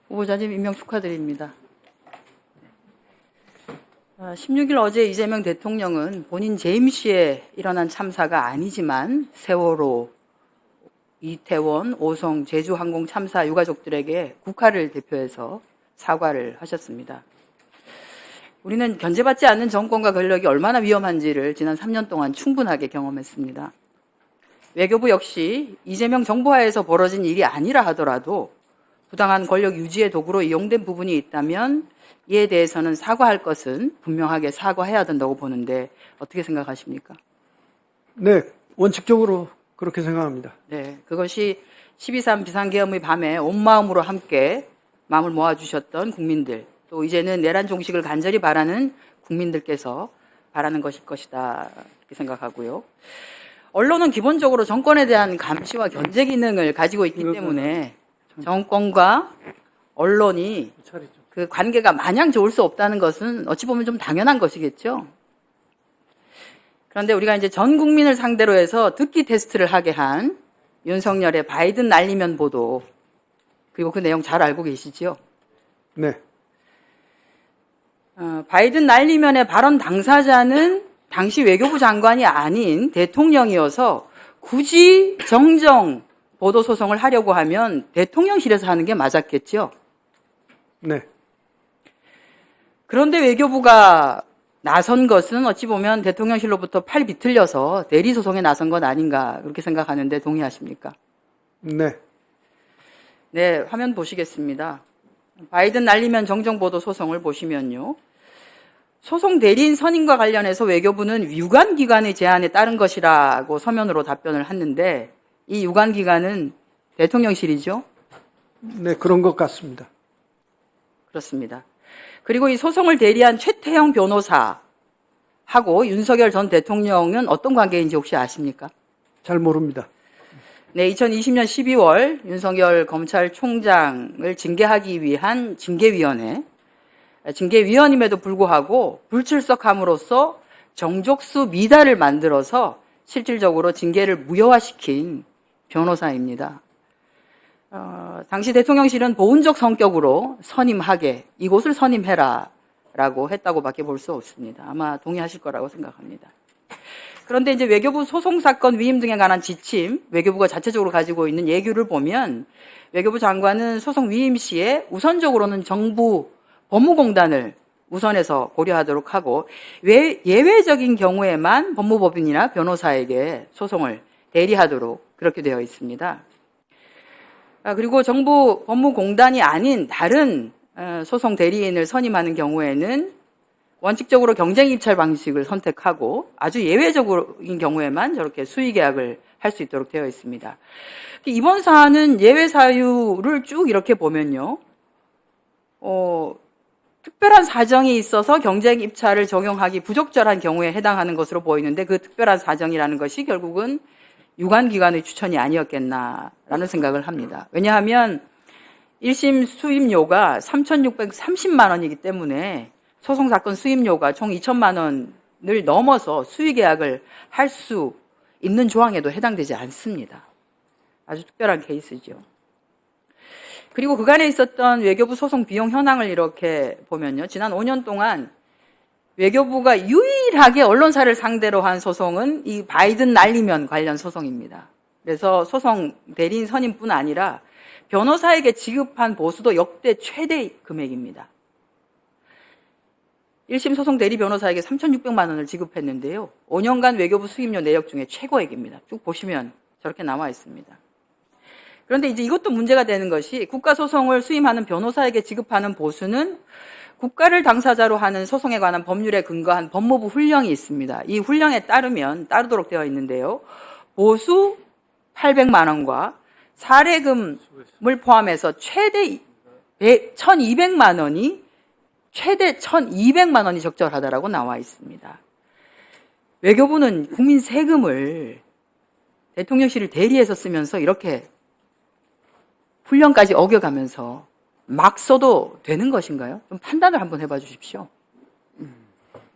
후보자님 임명 축하드립니다. 16일 어제 이재명 대통령은 본인 재임 시에 일어난 참사가 아니지만 세월호, 이태원, 오송, 제주항공 참사 유가족들에게 국가를 대표해서 사과를 하셨습니다. 우리는 견제받지 않는 정권과 권력이 얼마나 위험한지를 지난 3년 동안 충분하게 경험했습니다. 외교부 역시 이재명 정부하에서 벌어진 일이 아니라 하더라도 부당한 권력 유지의 도구로 이용된 부분이 있다면 이에 대해서는 사과할 것은 분명하게 사과해야 된다고 보는데 어떻게 생각하십니까? 네, 원칙적으로 그렇게 생각합니다. 네, 그것이 12.3 비상계엄의 밤에 온 마음으로 함께 마음을 모아주셨던 국민들, 또 이제는 내란 종식을 간절히 바라는 국민들께서 바라는 것일 것이다 이렇게 생각하고요. 언론은 기본적으로 정권에 대한 감시와 견제 기능을 가지고 있기 때문에 정권과 언론이 그 관계가 마냥 좋을 수 없다는 것은 어찌 보면 좀 당연한 것이겠죠. 그런데 우리가 이제 전 국민을 상대로 해서 듣기 테스트를 하게 한 윤석열의 바이든 날리면 보도, 그리고 그 내용 잘 알고 계시죠? 네. 바이든 날리면의 발언 당사자는 당시 외교부 장관이 아닌 대통령이어서 굳이 정정 보도 소송을 하려고 하면 대통령실에서 하는 게 맞았겠죠? 네. 그런데 외교부가 나선 것은 어찌 보면 대통령실로부터 팔 비틀려서 대리소송에 나선 건 아닌가 그렇게 생각하는데 동의하십니까? 네. 네, 화면 보시겠습니다. 바이든 날리면 정정보도 소송을 보시면요. 소송 대리인 선임과 관련해서 외교부는 유관기관의 제안에 따른 것이라고 서면으로 답변을 했는데 이 유관기관은 대통령실이죠? 네, 그런 것 같습니다. 그렇습니다. 그리고 이 소송을 대리한 최태형 변호사하고 윤석열 전 대통령은 어떤 관계인지 혹시 아십니까? 잘 모릅니다. 네, 2020년 12월 윤석열 검찰총장을 징계하기 위한 징계위원임에도 불구하고 불출석함으로써 정족수 미달을 만들어서 실질적으로 징계를 무효화시킨 변호사입니다. 당시 대통령실은 보훈적 성격으로 선임하게, 이곳을 선임해라 라고 했다고 밖에 볼 수 없습니다. 아마 동의하실 거라고 생각합니다. 그런데 이제 외교부 소송사건 위임 등에 관한 지침, 외교부가 자체적으로 가지고 있는 예규를 보면 외교부 장관은 소송 위임 시에 우선적으로는 정부 법무공단을 우선해서 고려하도록 하고 예외적인 경우에만 법무법인이나 변호사에게 소송을 대리하도록 그렇게 되어 있습니다. 그리고 정부 법무공단이 아닌 다른 소송 대리인을 선임하는 경우에는 원칙적으로 경쟁 입찰 방식을 선택하고 아주 예외적인 경우에만 저렇게 수의 계약을 할 수 있도록 되어 있습니다. 이번 사안은 예외 사유를 쭉 이렇게 보면요. 특별한 사정이 있어서 경쟁 입찰을 적용하기 부적절한 경우에 해당하는 것으로 보이는데 그 특별한 사정이라는 것이 결국은 유관기관의 추천이 아니었겠나라는 생각을 합니다. 왜냐하면 1심 수임료가 3,630만 원이기 때문에 소송사건 수임료가 총 2천만 원을 넘어서 수의계약을 할 수 있는 조항에도 해당되지 않습니다. 아주 특별한 케이스죠. 그리고 그간에 있었던 외교부 소송 비용 현황을 이렇게 보면요. 지난 5년 동안 외교부가 유일하게 언론사를 상대로 한 소송은 이 바이든 날리면 관련 소송입니다. 그래서 소송 대리인 선임뿐 아니라 변호사에게 지급한 보수도 역대 최대 금액입니다. 1심 소송 대리 변호사에게 3,600만 원을 지급했는데요. 5년간 외교부 수임료 내역 중에 최고액입니다. 쭉 보시면 저렇게 나와 있습니다. 그런데 이제 이것도 문제가 되는 것이 국가소송을 수임하는 변호사에게 지급하는 보수는 국가를 당사자로 하는 소송에 관한 법률에 근거한 법무부 훈령이 있습니다. 이 훈령에 따르도록 되어 있는데요. 보수 800만 원과 사례금을 포함해서 최대 1,200만 원이 최대 1,200만 원이 적절하다라고 나와 있습니다. 외교부는 국민 세금을 대통령실을 대리해서 쓰면서 이렇게 훈령까지 어겨가면서 막 써도 되는 것인가요? 좀 판단을 한번 해봐 주십시오.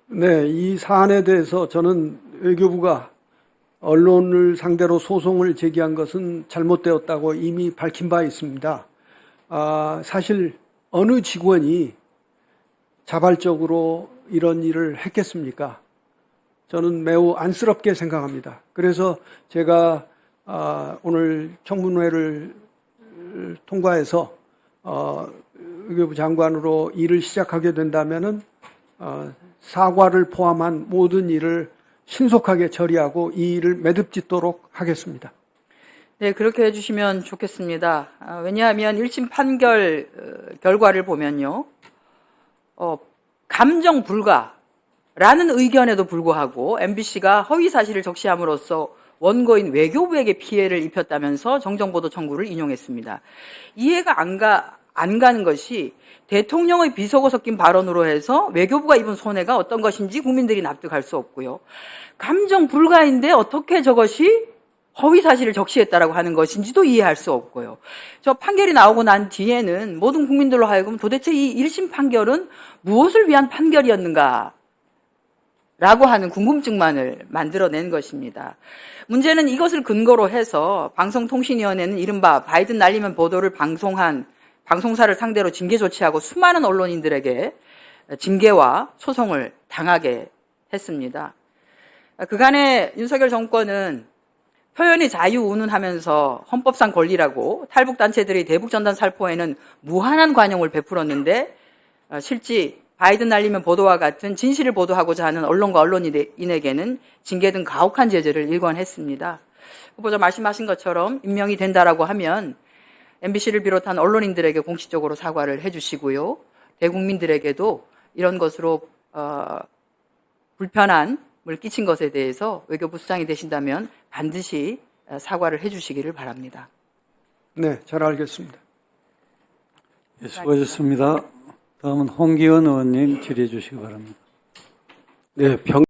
네, 이 사안에 대해서 저는 외교부가 언론을 상대로 소송을 제기한 것은 잘못되었다고 이미 밝힌 바 있습니다. 사실 어느 직원이 자발적으로 이런 일을 했겠습니까? 저는 매우 안쓰럽게 생각합니다. 그래서 제가 오늘 청문회를 통과해서 외교부 장관으로 일을 시작하게 된다면은 사과를 포함한 모든 일을 신속하게 처리하고 이 일을 매듭짓도록 하겠습니다. 네, 그렇게 해주시면 좋겠습니다. 왜냐하면 1심 판결 결과를 보면요, 감정 불가라는 의견에도 불구하고 MBC가 허위 사실을 적시함으로써 원고인 외교부에게 피해를 입혔다면서 정정보도 청구를 인용했습니다. 이해가 안 가는 것이 대통령의 비속어 섞인 발언으로 해서 외교부가 입은 손해가 어떤 것인지 국민들이 납득할 수 없고요. 감정 불가인데 어떻게 저것이 허위 사실을 적시했다라고 하는 것인지도 이해할 수 없고요. 저 판결이 나오고 난 뒤에는 모든 국민들로 하여금 도대체 이 1심 판결은 무엇을 위한 판결이었는가? 라고 하는 궁금증만을 만들어낸 것입니다. 문제는 이것을 근거로 해서 방송통신위원회는 이른바 바이든 날리면 보도를 방송한 방송사를 상대로 징계 조치하고 수많은 언론인들에게 징계와 소송을 당하게 했습니다. 그간의 윤석열 정권은 표현의 자유 운운하면서 헌법상 권리라고 탈북단체들의 대북전단 살포에는 무한한 관용을 베풀었는데 실제 바이든 날리면 보도와 같은 진실을 보도하고자 하는 언론과 언론인에게는 징계 등 가혹한 제재를 일관했습니다. 후보자 말씀하신 것처럼 임명이 된다라고 하면 MBC를 비롯한 언론인들에게 공식적으로 사과를 해주시고요. 대국민들에게도 이런 것으로 불편함을 끼친 것에 대해서 외교부 수장이 되신다면 반드시 사과를 해주시기를 바랍니다. 네, 잘 알겠습니다. 예, 수고하셨습니다. 다음은 홍기원 의원님 질의해 주시기 바랍니다. 네,